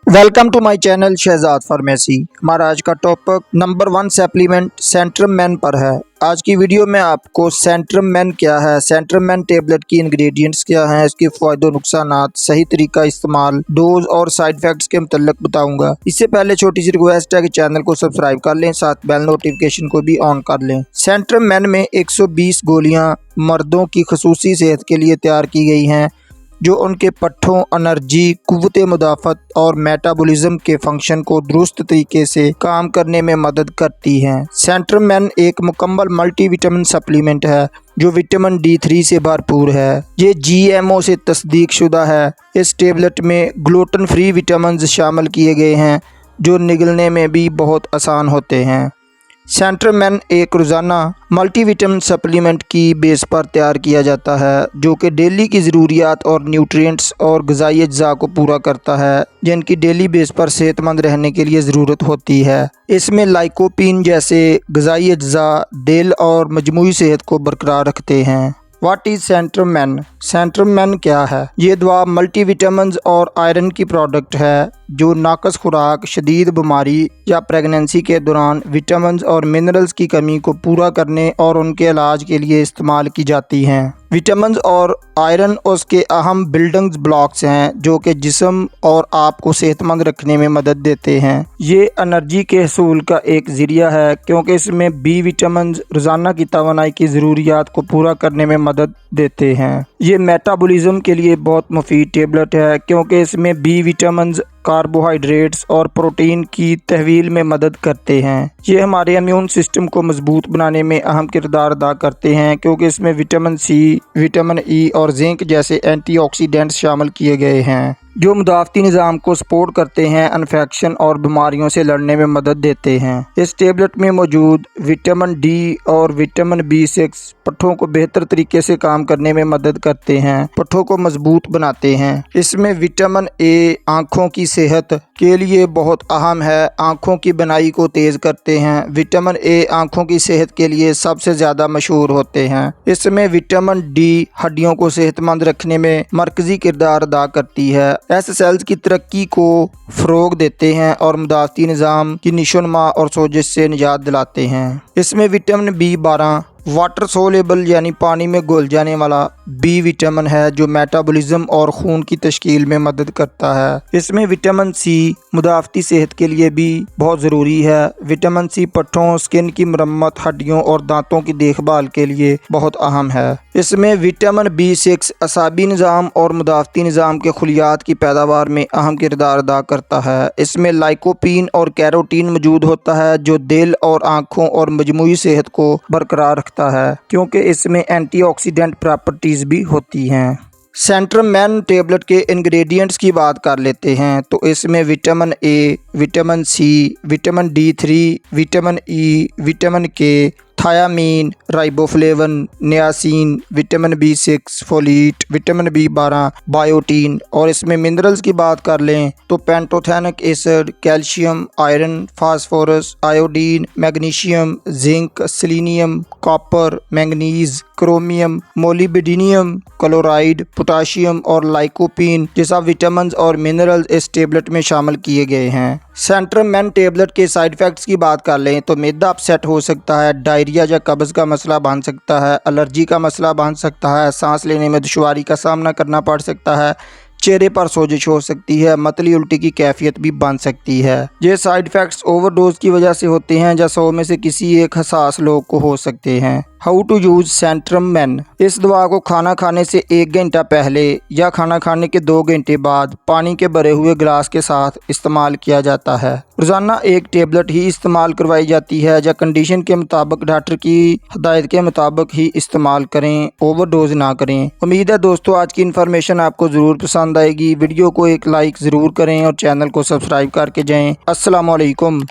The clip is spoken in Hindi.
Welcome to my channel Shahzad pharmacy. हमारा आज का topic number 1 supplement Centrum men पर है। आज की वीडियो में आपको सेंट्रम मैन क्या है, सेंट्रम मैन टेबलेट की इंग्रेडिएंट्स क्या हैं, इसके फ़ायदे नुकसानात, सही तरीका इस्तेमाल, डोज और साइड इफेक्ट्स के मुतल्लिक बताऊंगा। इससे पहले छोटी सी रिक्वेस्ट है कि चैनल को सब्सक्राइब कर लें, साथ बेल नोटिफिकेशन को भी ऑन कर लें। सेंट्रम मैन में 120 गोलियाँ मर्दों की खसूसी सेहत के लिए तैयार की गई हैं, जो उनके पट्ठों, एनर्जी, कुव्वत मुदाफ़त और मेटाबॉलिज्म के फंक्शन को दुरुस्त तरीके से काम करने में मदद करती हैं। सेंट्रम मैन एक मुकम्मल मल्टीविटामिन सप्लीमेंट है जो विटामिन D3 से भरपूर है। ये GMO से तस्दीक शुदा है। इस टेबलेट में ग्लूटेन फ्री विटामिन शामिल किए गए हैं जो निगलने में भी बहुत आसान होते हैं। सेंट्रम मैन एक रोज़ाना मल्टीविटामिन सप्लीमेंट की बेस पर तैयार किया जाता है, जो कि डेली की ज़रूरियात और न्यूट्रिएंट्स और ग़िज़ाई अज्जा को पूरा करता है जिनकी डेली बेस पर सेहतमंद रहने के लिए ज़रूरत होती है। इसमें लाइकोपीन जैसे ग़िज़ाई अज्जा दिल और मजमूई सेहत को बरकरार रखते हैं। What is Centrum man? Centrum man क्या है? ये दवा मल्टीविटामिन और आयरन की प्रोडक्ट है जो नाकस खुराक, शदीद बीमारी या प्रेगनेंसी के दौरान विटामिन और मिनरल्स की कमी को पूरा करने और उनके इलाज के लिए इस्तेमाल की जाती हैं। विटामिन और आयरन उसके अहम बिल्डिंग ब्लॉक्स हैं जो कि जिस्म और आप को सेहतमंद रखने में मदद देते हैं। ये एनर्जी के हसूल का एक ज़रिया है क्योंकि इसमें बी विटामिन रोज़ाना की तवानाई की ज़रूरियात को पूरा करने में मदद देते हैं। ये मेटाबॉलिज्म के लिए बहुत मुफीद टेबलेट है क्योंकि इसमें बी विटामिन कार्बोहाइड्रेट्स और प्रोटीन की तहवील में मदद करते हैं। ये हमारे इम्यून सिस्टम को मजबूत बनाने में अहम किरदार अदा करते हैं क्योंकि इसमें विटामिन C, विटामिन E और जिंक जैसे एंटीऑक्सीडेंट्स शामिल किए गए हैं जो मुदाफ़ती निज़ाम को सपोर्ट करते हैं, इन्फेक्शन और बीमारियों से लड़ने में मदद देते हैं। इस टेबलेट में मौजूद विटामिन D और विटामिन B6 पट्ठों को बेहतर तरीके से काम करने में मदद करते हैं, पट्ठों को मजबूत बनाते हैं। इसमें विटामिन A आँखों की सेहत के लिए बहुत अहम है, आँखों की बनाई को तेज़ करते हैं। विटामिन A आँखों की सेहत के लिए सबसे ज़्यादा मशहूर होते हैं। इसमें विटामिन D हड्डियों को सेहतमंद रखने में मरकज़ी किरदार अदा करती है, ऐसे सेल्स की तरक्की को फ़रोग देते हैं और मुदाफ़ती निज़ाम की निशोनमा और सोजिश से निजात दिलाते हैं। इसमें विटामिन B12 वाटर सोलेबल यानी पानी में घुल जाने वाला बी विटामिन है जो मेटाबॉलिज्म और खून की तश्कील में मदद करता है। इसमें विटामिन C मुदाफ़ती सेहत के लिए भी बहुत ज़रूरी है। विटामिन C पट्ठों, स्किन की मरम्मत, हड्डियों और दांतों की देखभाल के लिए बहुत अहम है। इसमें विटामिन B6 असाबी निज़ाम और मुदाफ़ती निज़ाम के खुलियात की पैदावार में अहम किरदार अदा करता है। इसमें लाइकोपीन और कैरोटीन मौजूद होता है जो दिल और आँखों और मजमूई सेहत को बरकरार रखता है क्योंकि इसमें एंटीऑक्सीडेंट प्रॉपर्टीज़ भी होती हैं। सेंट्रम मैन टेबलेट के इंग्रेडिएंट्स की बात कर लेते हैं तो इसमें vitamin A, vitamin C, vitamin D3, vitamin E, vitamin K, thiamine, riboflavin, niacin, vitamin B6, folate, vitamin B12, biotin और इसमें मिनरल्स की बात कर लें तो pantothenic acid, calcium, iron, phosphorus, iodine, magnesium, zinc, selenium, copper, manganese, chromium, molybdenum, chloride, potassium और लाइकोपीन जैसा विटामिन और मिनरल्स इस टेबलेट में शामिल किए गए हैं। सेंट्रम मैन टेबलेट के साइड इफ़ेक्ट्स की बात कर लें तो मैदा अपसेट हो सकता है, डायरिया या कब्ज़ का मसला बन सकता है, एलर्जी का मसला बन सकता है, सांस लेने में दुश्वारी का सामना करना पड़ सकता है, चेहरे पर सोजिश हो सकती है, मतली उल्टी की कैफियत भी बन सकती है। ये साइड इफ़ेक्ट्स ओवरडोज की वजह से होते हैं या 100 में से किसी एक हसास लोग को हो सकते हैं। How to use Centrum men? इस दवा को खाना खाने से 1 घंटा पहले या खाना खाने के 2 घंटे बाद पानी के भरे हुए गिलास के साथ इस्तेमाल किया जाता है। रोज़ाना 1 टेबलेट ही इस्तेमाल करवाई जाती है या कंडीशन के मुताबिक डॉक्टर की हदायत के मुताबिक ही इस्तेमाल करें, ओवरडोज ना करें। उम्मीद है दोस्तों आज की इन्फॉर्मेशन आपको ज़रूर पसंद आएगी। वीडियो को एक लाइक ज़रूर करें और चैनल को सब्सक्राइब करके जाएँ। अस्सलाम वालेकुम।